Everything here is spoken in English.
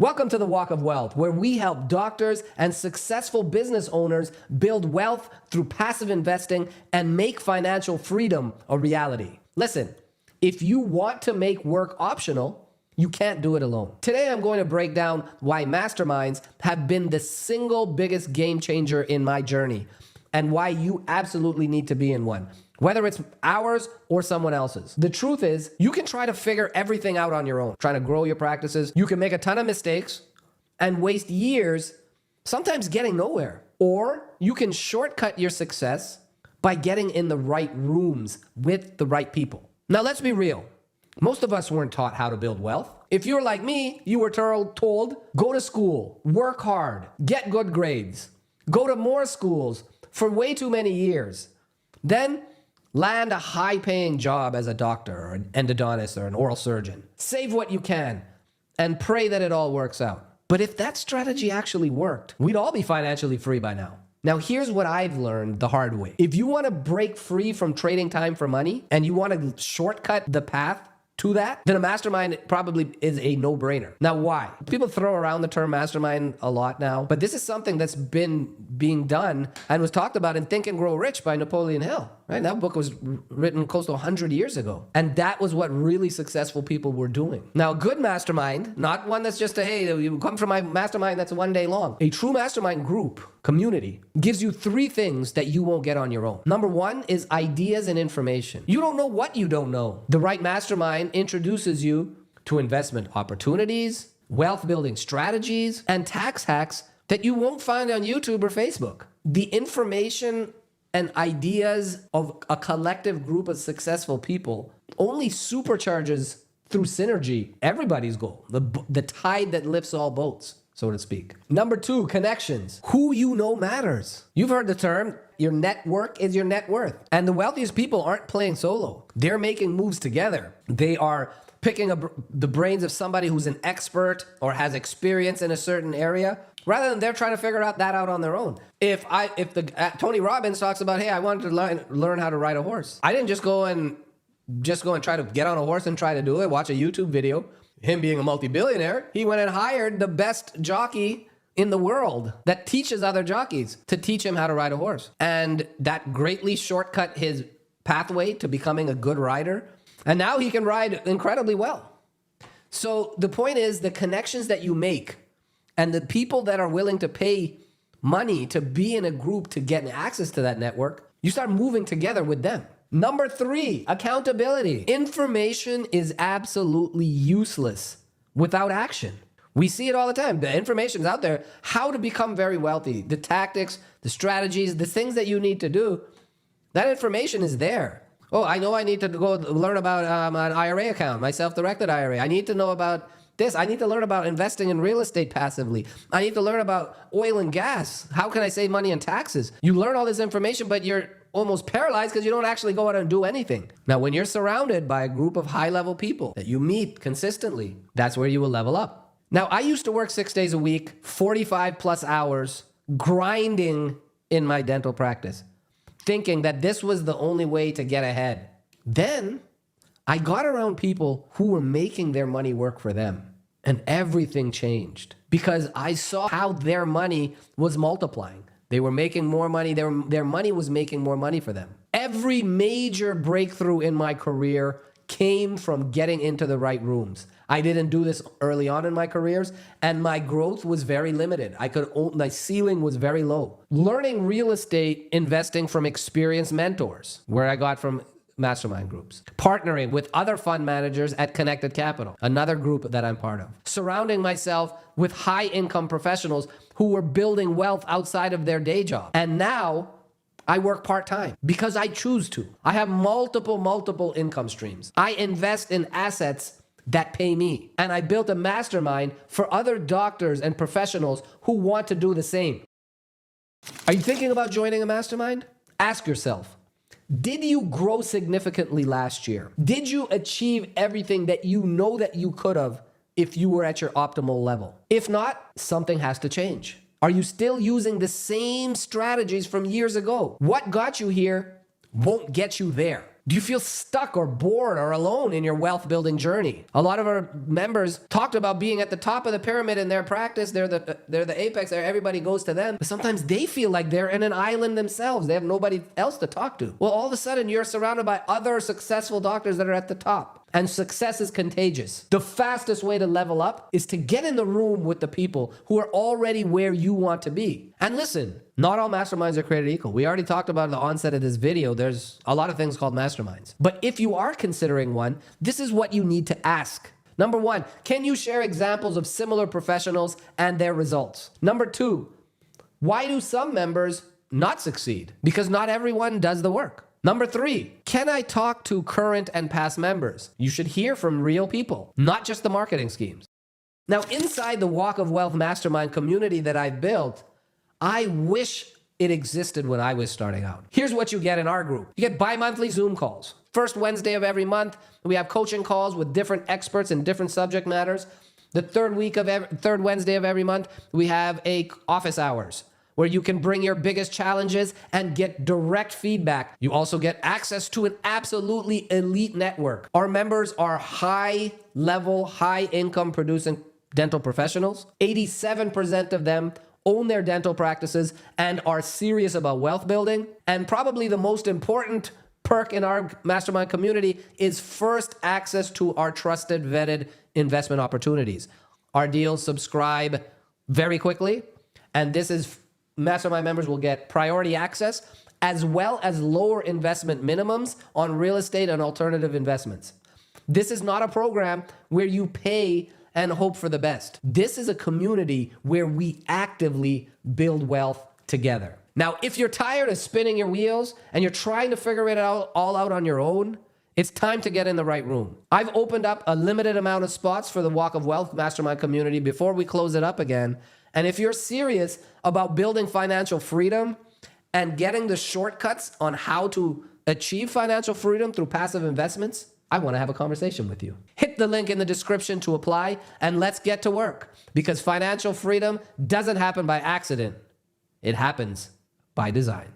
Welcome to the Walk of Wealth, where we help doctors and successful business owners build wealth through passive investing and make financial freedom a reality. Listen, if you want to make work optional, you can't do it alone. Today, I'm going to break down why masterminds have been the single biggest game changer in my journey and why you absolutely need to be in one, whether it's ours or someone else's. The truth is, you can try to figure everything out on your own, trying to grow your practices. You can make a ton of mistakes and waste years, sometimes getting nowhere. Or you can shortcut your success by getting in the right rooms with the right people. Now, let's be real. Most of us weren't taught how to build wealth. If you're like me, you were told, go to school, work hard, get good grades, go to more schools for way too many years. Then land a high-paying job as a doctor or an endodontist or an oral surgeon. Save what you can and pray that it all works out. But if that strategy actually worked, we'd all be financially free by now. Now, here's what I've learned the hard way. If you want to break free from trading time for money and you want to shortcut the path to that, then a mastermind probably is a no-brainer. Now, why? People throw around the term mastermind a lot now, but this is something that's been being done and was talked about in Think and Grow Rich by Napoleon Hill, right? That book was written close to 100 years ago. And that was what really successful people were doing. Now, a good mastermind, not one that's just hey, you come from my mastermind that's one day long. A true mastermind group, community, gives you three things that you won't get on your own. Number one is ideas and information. You don't know what you don't know. The right mastermind introduces you to investment opportunities, wealth building strategies, and tax hacks that you won't find on YouTube or Facebook. The information and ideas of a collective group of successful people only supercharges through synergy everybody's goal, the tide that lifts all boats, so to speak. Number two, connections. Who you know matters. You've heard the term, your network is your net worth. And the wealthiest people aren't playing solo. They're making moves together. They are picking up the brains of somebody who's an expert or has experience in a certain area, rather than they're trying to figure that out on their own. If Tony Robbins talks about, hey, I wanted to learn how to ride a horse. I didn't just go and try to get on a horse and try to do it, watch a YouTube video. Him being a multi-billionaire, he went and hired the best jockey in the world that teaches other jockeys to teach him how to ride a horse. And that greatly shortcut his pathway to becoming a good rider. And now he can ride incredibly well. So the point is, the connections that you make and the people that are willing to pay money to be in a group to get access to that network, you start moving together with them. Number three, accountability. Information is absolutely useless without action. We see it all the time. The information is out there. How to become very wealthy, the tactics, the strategies, the things that you need to do, that information is there. Oh, I know I need to go learn about an IRA account, my self-directed IRA. I need to know about this. I need to learn about investing in real estate passively. I need to learn about oil and gas. How can I save money in taxes? You learn all this information, but you're almost paralyzed because you don't actually go out and do anything. Now, when you're surrounded by a group of high-level people that you meet consistently, that's where you will level up. Now, I used to work 6 days a week, 45 plus hours, grinding in my dental practice, thinking that this was the only way to get ahead. Then I got around people who were making their money work for them. And everything changed because I saw how their money was multiplying. They were making more money. Their money was making more money for them. Every major breakthrough in my career came from getting into the right rooms. I didn't do this early on in my careers, and my growth was very limited. My ceiling was very low. Learning real estate investing from experienced mentors, where I got from mastermind groups. Partnering with other fund managers at Connected Capital, another group that I'm part of. Surrounding myself with high-income professionals who were building wealth outside of their day job. And now I work part-time because I choose to. I have multiple income streams. I invest in assets that pay me. And I built a mastermind for other doctors and professionals who want to do the same. Are you thinking about joining a mastermind? Ask yourself, did you grow significantly last year? Did you achieve everything that you know that you could have if you were at your optimal level? If not, something has to change. Are you still using the same strategies from years ago? What got you here won't get you there. Do you feel stuck or bored or alone in your wealth building journey? A lot of our members talked about being at the top of the pyramid in their practice. They're the apex. Everybody goes to them. But sometimes they feel like they're in an island themselves. They have nobody else to talk to. Well, all of a sudden you're surrounded by other successful doctors that are at the top. And success is contagious. The fastest way to level up is to get in the room with the people who are already where you want to be. And listen, not all masterminds are created equal. We already talked about at the onset of this video. There's a lot of things called masterminds. But if you are considering one, this is what you need to ask. Number one, can you share examples of similar professionals and their results? Number two, why do some members not succeed? Because not everyone does the work. Number three, can I talk to current and past members? You should hear from real people, not just the marketing schemes. Now, inside the Walk of Wealth Mastermind community that I've built, I wish it existed when I was starting out. Here's what you get in our group. You get bi-monthly Zoom calls. First Wednesday of every month, we have coaching calls with different experts in different subject matters. The third Wednesday of every month, we have office hours, where you can bring your biggest challenges and get direct feedback. You also get access to an absolutely elite network. Our members are high level, high income producing dental professionals. 87% of them own their dental practices and are serious about wealth building. And probably the most important perk in our mastermind community is first access to our trusted, vetted investment opportunities. Our deals subscribe very quickly, and this is Mastermind members will get priority access as well as lower investment minimums on real estate and alternative investments. This is not a program where you pay and hope for the best. This is a community where we actively build wealth together. Now, if you're tired of spinning your wheels and you're trying to figure it all out on your own, it's time to get in the right room. I've opened up a limited amount of spots for the Walk of Wealth Mastermind community before we close it up again. And if you're serious about building financial freedom and getting the shortcuts on how to achieve financial freedom through passive investments, I want to have a conversation with you. Hit the link in the description to apply, and let's get to work, because financial freedom doesn't happen by accident. It happens by design.